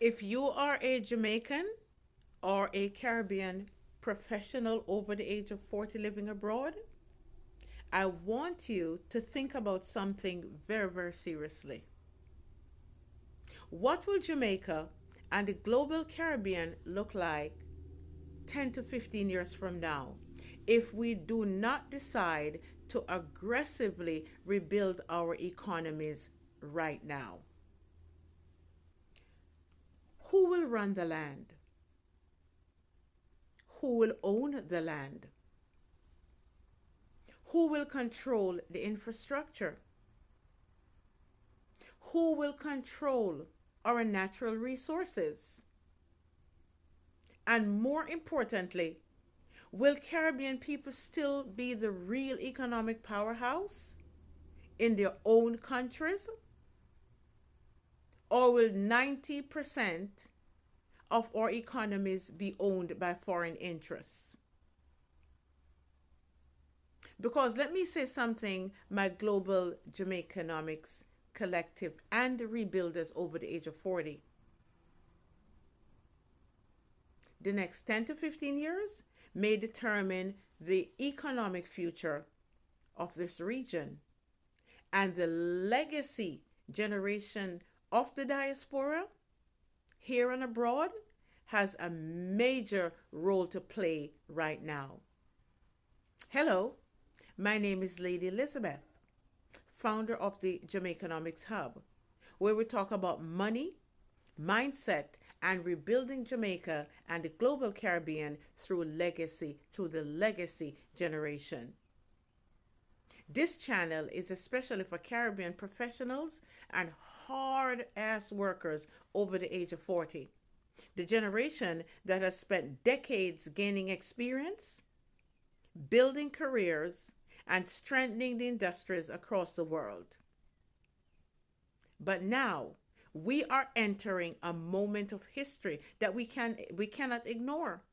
If you are a Jamaican or a Caribbean professional over the age of 40 living abroad, I want you to think about something very, very seriously. What will Jamaica and the global Caribbean look like 10 to 15 years from now if we do not decide to aggressively rebuild our economies right now? Who will run the land? Who will own the land? Who will control the infrastructure? Who will control our natural resources? And more importantly, will Caribbean people still be the real economic powerhouse in their own countries? Or will 90% of our economies be owned by foreign interests? Because let me say something, my global Jamaicanomics collective and rebuilders over the age of 40. The next 10 to 15 years may determine the economic future of this region. And the legacy generation of the diaspora here and abroad has a major role to play right now. Hello, my name is Lady Elizabeth, founder of the Jamaicanomics Hub, where we talk about money, mindset, and rebuilding Jamaica and the global Caribbean through the legacy generation. This channel is especially for Caribbean professionals and hard ass workers over the age of 40. The generation that has spent decades gaining experience, building careers, and strengthening the industries across the world. But now, we are entering a moment of history that we cannot ignore,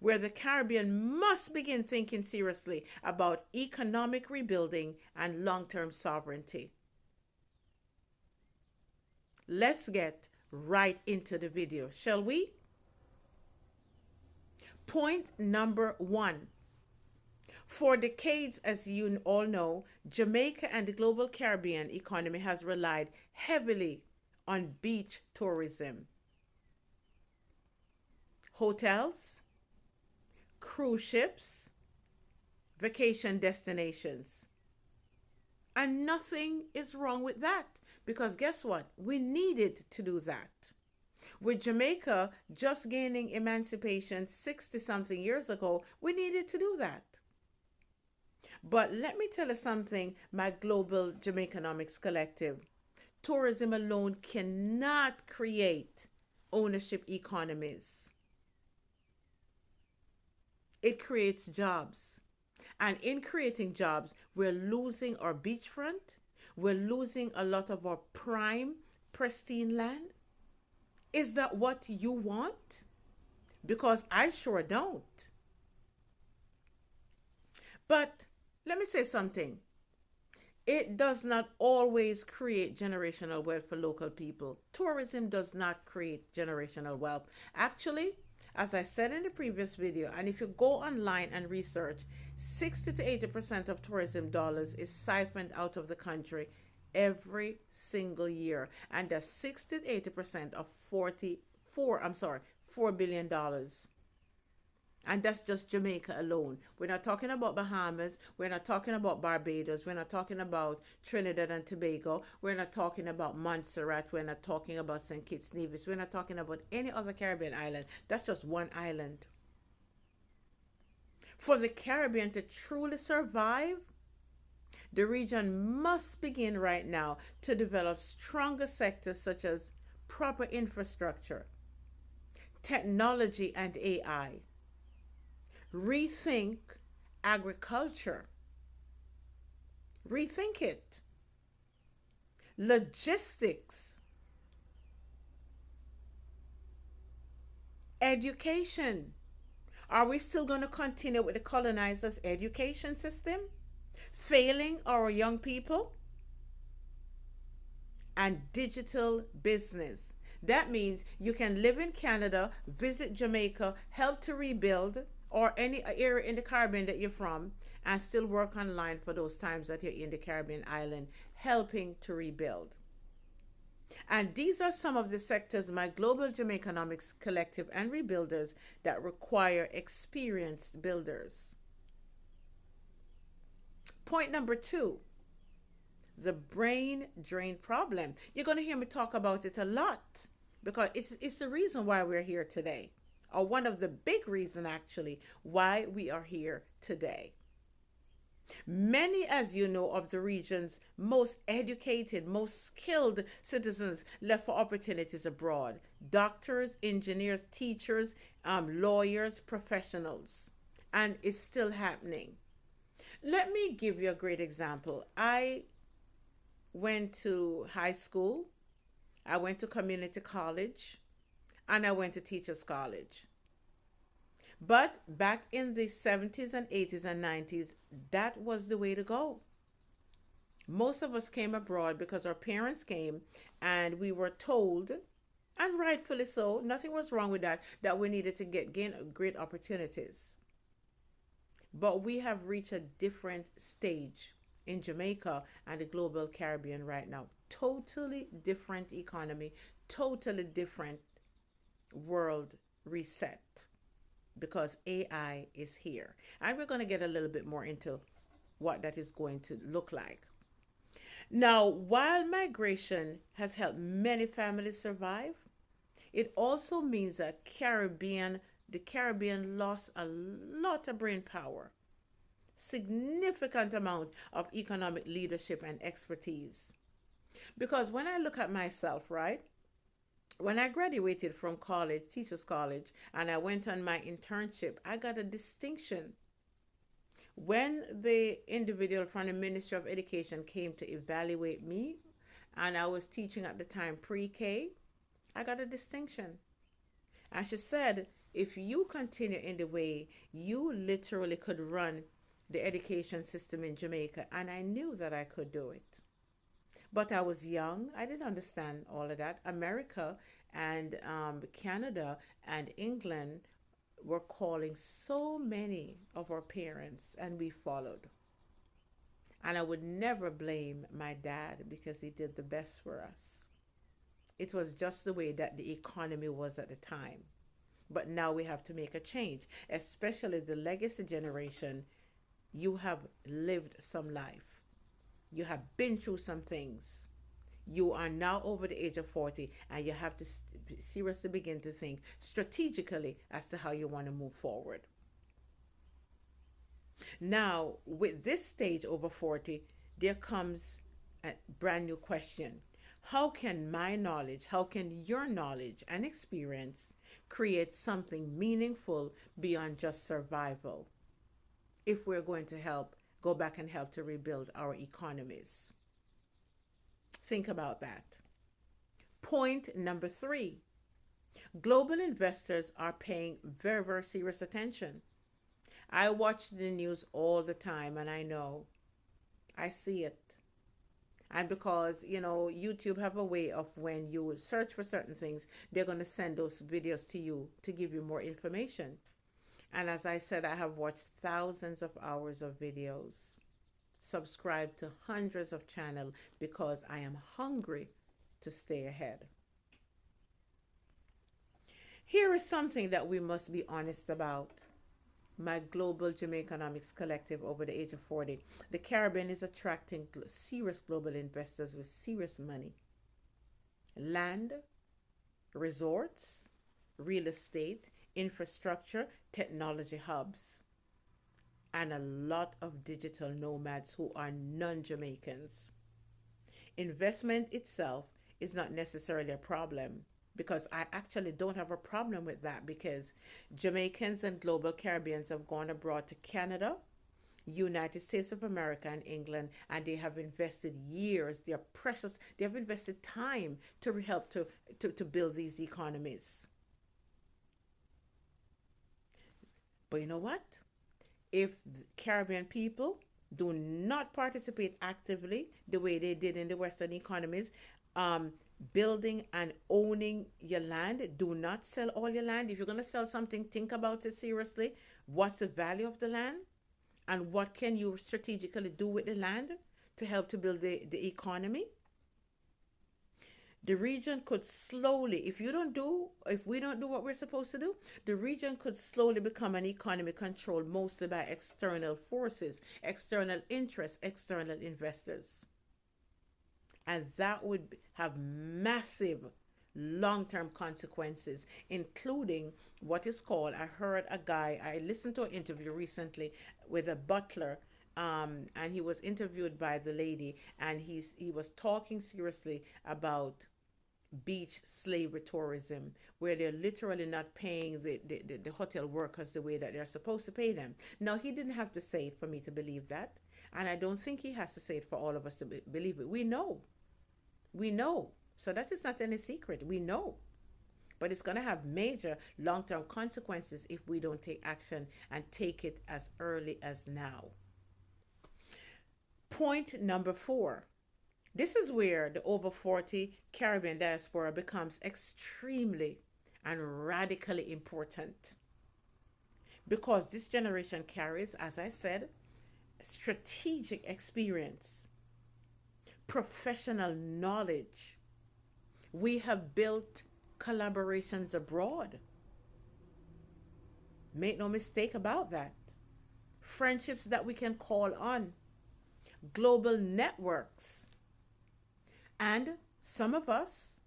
where the Caribbean must begin thinking seriously about economic rebuilding and long-term sovereignty. Let's get right into the video, shall we? Point number one. For decades, as you all know, Jamaica and the global Caribbean economy has relied heavily on beach tourism. Hotels, cruise ships, vacation destinations. And nothing is wrong with that, because guess what? We needed to do that. With Jamaica just gaining emancipation 60 something years ago, we needed to do that. But let me tell you something, my global Jamaicanomics collective. Tourism alone cannot create ownership economies. It creates jobs. And in creating jobs, we're losing our beachfront. We're losing a lot of our prime, pristine land. Is that what you want? Because I sure don't. But let me say something. It does not always create generational wealth for local people. Tourism does not create generational wealth. Actually, as I said in the previous video, and if you go online and research, 60 to 80% of tourism dollars is siphoned out of the country every single year. And that's 60 to 80% of $4 billion. And that's just Jamaica alone. We're not talking about Bahamas. We're not talking about Barbados. We're not talking about Trinidad and Tobago. We're not talking about Montserrat. We're not talking about St. Kitts Nevis. We're not talking about any other Caribbean island. That's just one island. For the Caribbean to truly survive, the region must begin right now to develop stronger sectors such as proper infrastructure, technology and AI. Rethink agriculture. Rethink it. Logistics. Education. Are we still going to continue with the colonizers' education system, failing our young people? And digital business. That means you can live in Canada, visit Jamaica, help to rebuild, or any area in the Caribbean that you're from, and still work online for those times that you're in the Caribbean island, helping to rebuild. And these are some of the sectors, my Global Jamaicanomics Collective and Rebuilders, that require experienced builders. Point number two, the brain drain problem. You're going to hear me talk about it a lot because it's the reason why we're here today, or one of the big reasons actually why we are here today. Many, as you know, of the region's most educated, most skilled citizens left for opportunities abroad. Doctors, engineers, teachers, lawyers, professionals. And it's still happening. Let me give you a great example. I went to high school, I went to community college, and I went to teachers college. But back in the 70s and 80s and 90s, that was the way to go. Most of us came abroad because our parents came and we were told, and rightfully so, nothing was wrong with that, that we needed to gain great opportunities. But we have reached a different stage in Jamaica and the global Caribbean right now. Totally different economy, totally different world reset because AI is here. And we're going to get a little bit more into what that is going to look like. Now, while migration has helped many families survive, it also means that the Caribbean lost a lot of brain power, significant amount of economic leadership and expertise. Because when I look at myself, right, when I graduated from college, teachers college, and I went on my internship, I got a distinction. When the individual from the Ministry of Education came to evaluate me, and I was teaching at the time pre-K, I got a distinction. And she said, if you continue in the way, you literally could run the education system in Jamaica. And I knew that I could do it. But I was young. I didn't understand all of that. America and Canada and England were calling so many of our parents, and we followed. And I would never blame my dad because he did the best for us. It was just the way that the economy was at the time. But now we have to make a change, especially the legacy generation. You have lived some life. You have been through some things. You are now over the age of 40 and you have to seriously begin to think strategically as to how you want to move forward. Now, with this stage over 40, there comes a brand new question. How can my knowledge, how can your knowledge and experience create something meaningful beyond just survival if we're going to go back and help to rebuild our economies? Think about that. Point number three, global investors are paying very, very serious attention. I watch the news all the time and I see it. And because, YouTube have a way of when you search for certain things, they're going to send those videos to you to give you more information. And as I said, I have watched thousands of hours of videos, subscribed to hundreds of channels because I am hungry to stay ahead. Here is something that we must be honest about. My Global Jamaicanomics Collective over the age of 40. The Caribbean is attracting serious global investors with serious money. Land, resorts, real estate, infrastructure, technology hubs, and a lot of digital nomads who are non-Jamaicans. Investment itself is not necessarily a problem because I actually don't have a problem with that because Jamaicans and global Caribbeans have gone abroad to Canada, United States of America and England, and they have invested years, they are precious, they have invested time to help to build these economies. But you know what? If Caribbean people Do not participate actively the way they did in the Western economies. Building and owning your land. Do not sell all your land. If you're going to sell something, think about it seriously. What's the value of the land? And what can you strategically do with the land to help to build the economy? The region could slowly, if we don't do what we're supposed to do, the region could slowly become an economy controlled mostly by external forces, external interests, external investors. And that would have massive long-term consequences, including what is called, I listened to an interview recently with a butler, and he was interviewed by the lady, and he was talking seriously about beach slavery tourism, where they're literally not paying the hotel workers the way that they're supposed to pay them. Now, he didn't have to say it for me to believe that, and I don't think he has to say it for all of us to believe it. We know. We know. So that is not any secret. We know. But it's going to have major long term consequences if we don't take action and take it as early as now. Point number 4. This is where the over 40 Caribbean diaspora becomes extremely and radically important. Because this generation carries, as I said, strategic experience, professional knowledge. We have built collaborations abroad. Make no mistake about that. Friendships that we can call on, global networks. And some of us,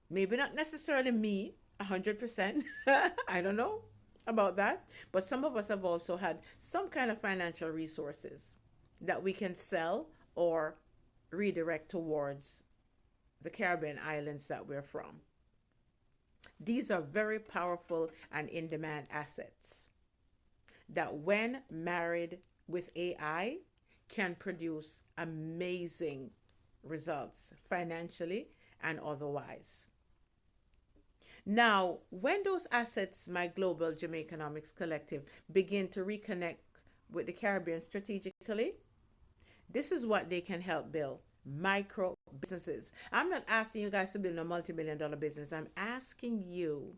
maybe not necessarily me, 100%, I don't know about that, but some of us have also had some kind of financial resources that we can sell or redirect towards the Caribbean islands that we're from. These are very powerful and in-demand assets that, when married with AI, can produce amazing results financially and otherwise. Now, when those assets, my global Jamaicanomics collective, begin to reconnect with the Caribbean strategically, this is what they can help build: micro businesses. I'm not asking you guys to build a multi-million-dollar business. I'm asking you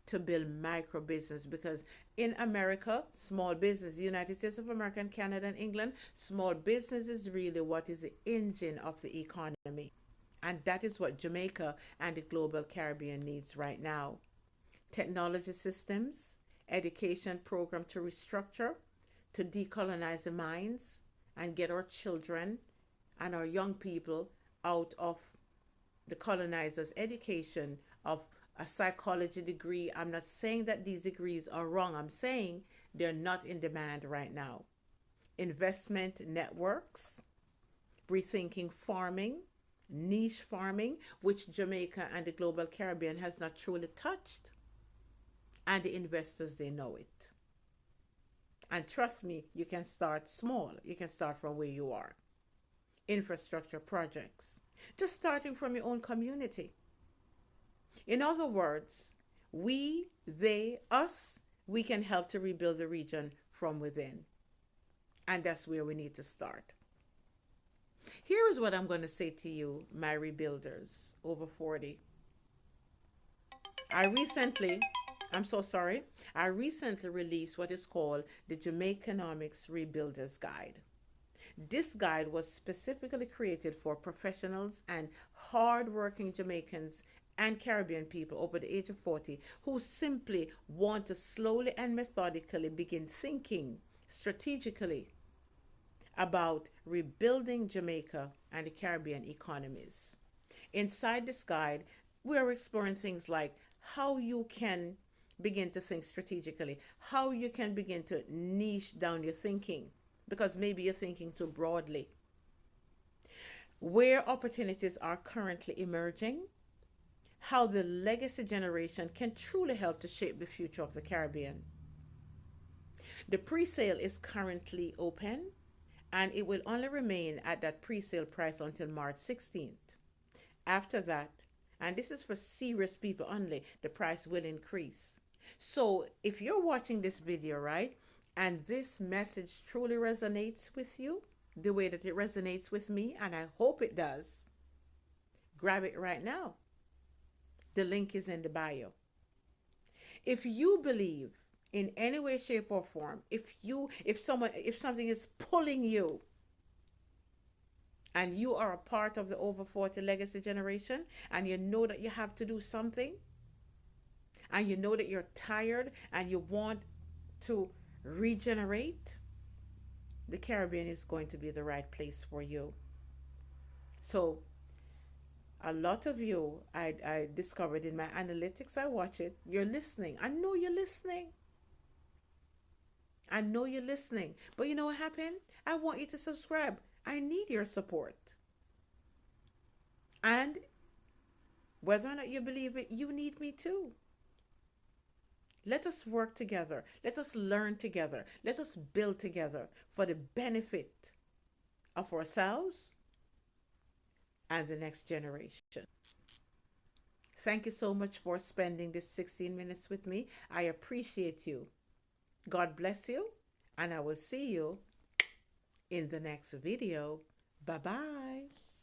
to build micro business, because in America, small business, the United States of America and Canada and England, small business is really what is the engine of the economy. And that is what Jamaica and the global Caribbean needs right now. Technology systems, education program to restructure, to decolonize the minds and get our children and our young people out of the colonizers' education of a psychology degree. I'm not saying that these degrees are wrong. I'm saying they're not in demand right now. Investment networks, rethinking farming, niche farming, which Jamaica and the global Caribbean has not truly touched. And the investors, they know it. And trust me, you can start small. You can start from where you are. Infrastructure projects, just starting from your own community. In other words, we, they, us, we can help to rebuild the region from within. And that's where we need to start. Here is what I'm going to say to you, my rebuilders over 40. I recently released what is called the Jamaicanomics Rebuilders Guide. This guide was specifically created for professionals and hard-working Jamaicans and Caribbean people over the age of 40 who simply want to slowly and methodically begin thinking strategically about rebuilding Jamaica and the Caribbean economies. Inside this guide, we are exploring things like how you can begin to think strategically, how you can begin to niche down your thinking, because maybe you're thinking too broadly, where opportunities are currently emerging, how the legacy generation can truly help to shape the future of the Caribbean. The pre-sale is currently open, and it will only remain at that pre-sale price until March 16th. After that, and this is for serious people only, the price will increase. So if you're watching this video, right, and this message truly resonates with you the way that it resonates with me, and I hope it does, grab it right now. The link is in the bio. If you believe in any way, shape, or form, if something is pulling you, and you are a part of the over 40 legacy generation, and you know that you have to do something, and you know that you're tired and you want to regenerate, the Caribbean is going to be the right place for you. So, a lot of you, I discovered in my analytics, I watch it, you're listening. I know you're listening. I know you're listening. But you know what happened? I want you to subscribe. I need your support. And whether or not you believe it, you need me too. Let us work together. Let us learn together. Let us build together for the benefit of ourselves and the next generation. Thank you so much for spending this 16 minutes with me. I appreciate you. God bless you, and I will see you in the next video. Bye bye.